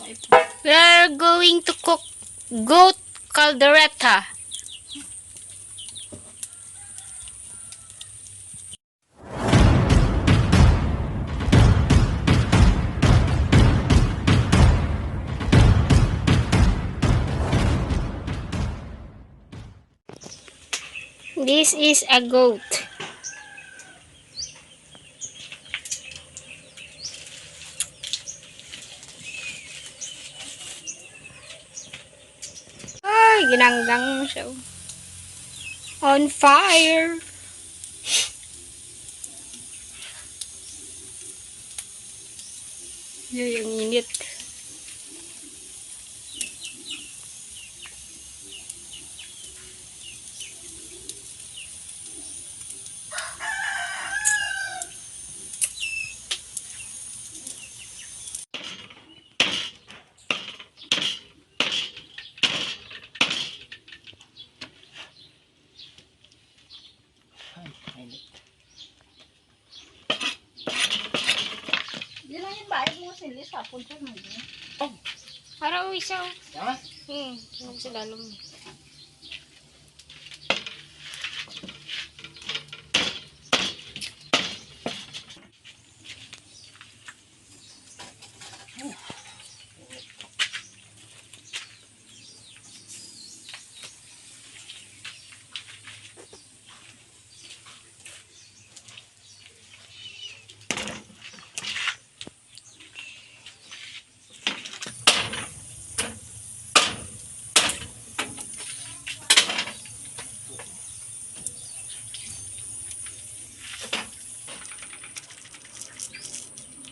We are going to cook goat caldereta. This is a goat. Ay, ginanggang mo siya. On fire. Yung init. Di lang yung bahay mo silis, hapon siya mo. Para isaw. Yan. Huwag sa lalong.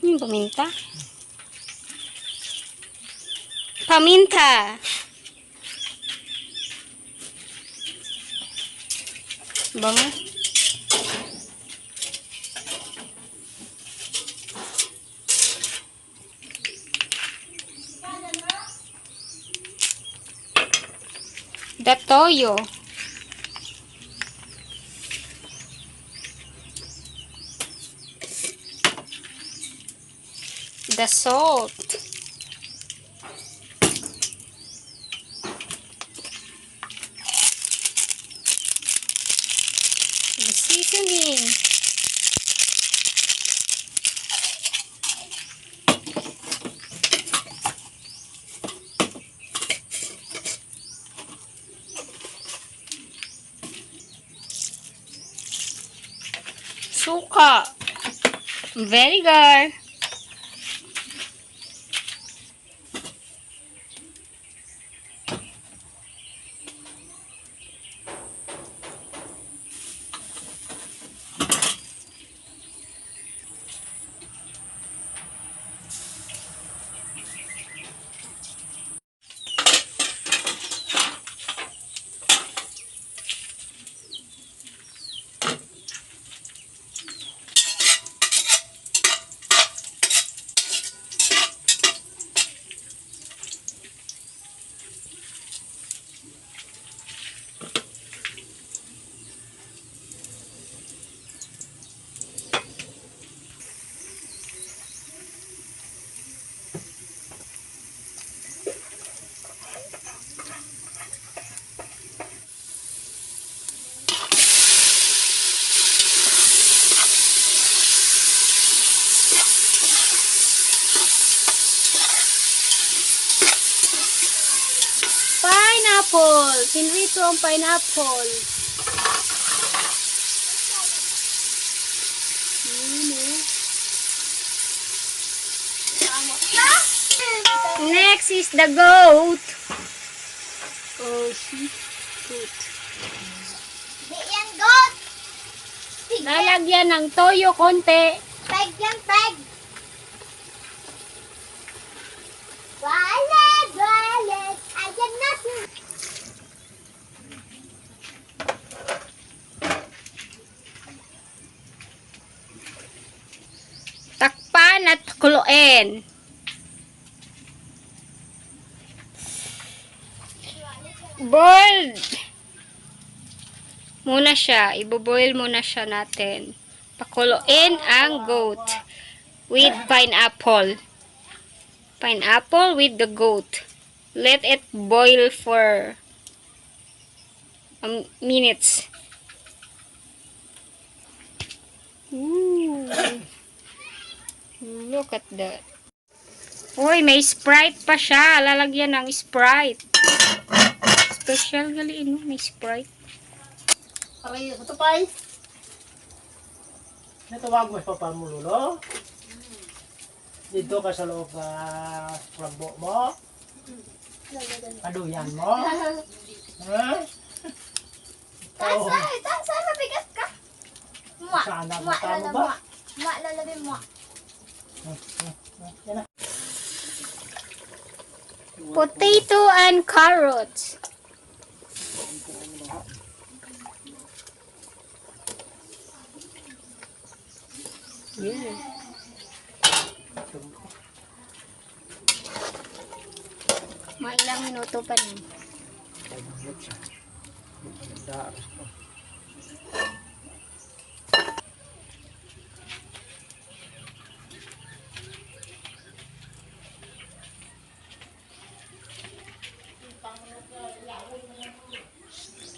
Yung paminta. Paminta. Bango. The toyo. The salt. The seasoning. Suka. Vinegar. Pineapple. Pinrito ang pineapple. Next is the goat. Oh, shit. Goat. Di yan, goat! Lalagyan ng toyo konti. Peg yan, peg! Wallet, wallet! Ayan na si... Takpan at kuluin. Boiled muna siya. Iboboil muna siya natin. Pakuluin ang goat with pineapple. Pineapple with the goat. Let it boil for minutes. Ooh. Look at that. Uy, may Sprite pa siya. Lalagyan ng Sprite. Special gali, no? May Sprite. Aray, ito pa eh. Natawag mo pa pa mo, Lolo? Dito ka sa loob ka rambo mo? Kaduyan mo? Ha? Oh, Tasa, mabigat ka. Mua, sana mua, mata mo lala, ba? mua. Mua, lalabi, mua. Yan na. Potato and carrots. Yeah. Mga ilang minuto pa nun.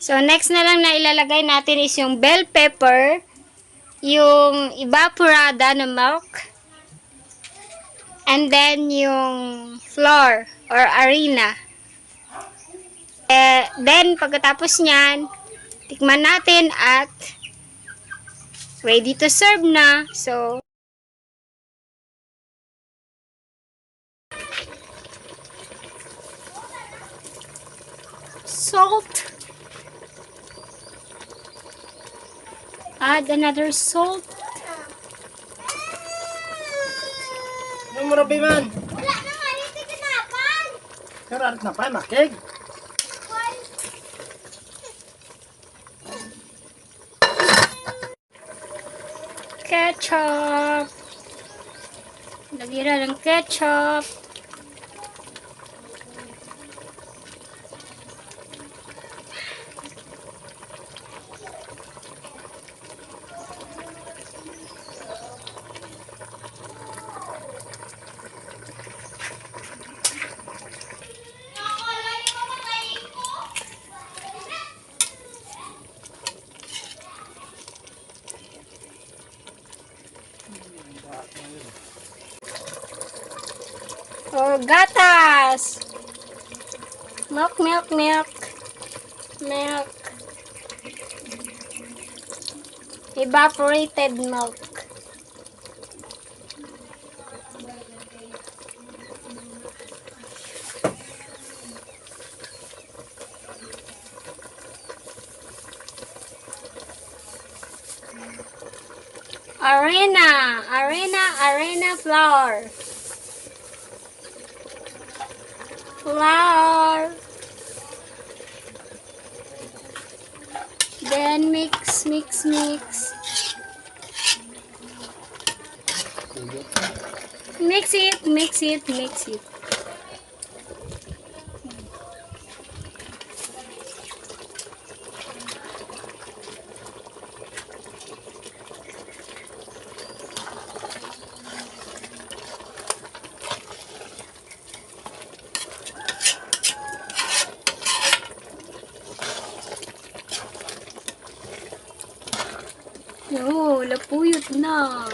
So, next na lang na ilalagay natin is yung bell pepper, yung evaporada na milk, and then yung flour or harina. Then, pagkatapos nyan, tikman natin at ready to serve na. So, salt. Add another salt. Yung murabi man. Wala na nga, hindi tinapan. Karat na pa, makig. Ketchup. Lagyan na ng ketchup. Oh, gatas. Milk, milk, milk. Milk. Evaporated milk. Arena flour. Flour. Then mix. Mix it. Oh, lapuyot na.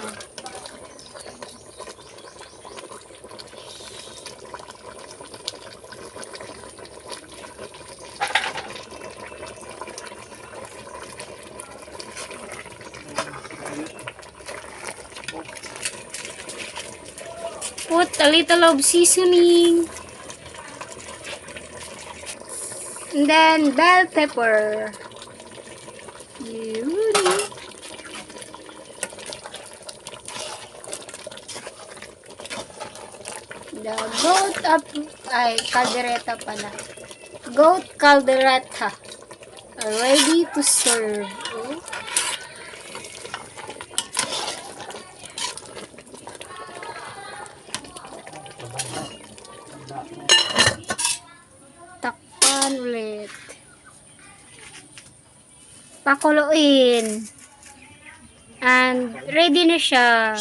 Put a little of seasoning. And then bell pepper. Beauty. The goat up, ay, caldereta pala. Goat caldereta. Ready to serve. Oh. Takpan ulit. Pakuluin. And ready na siya.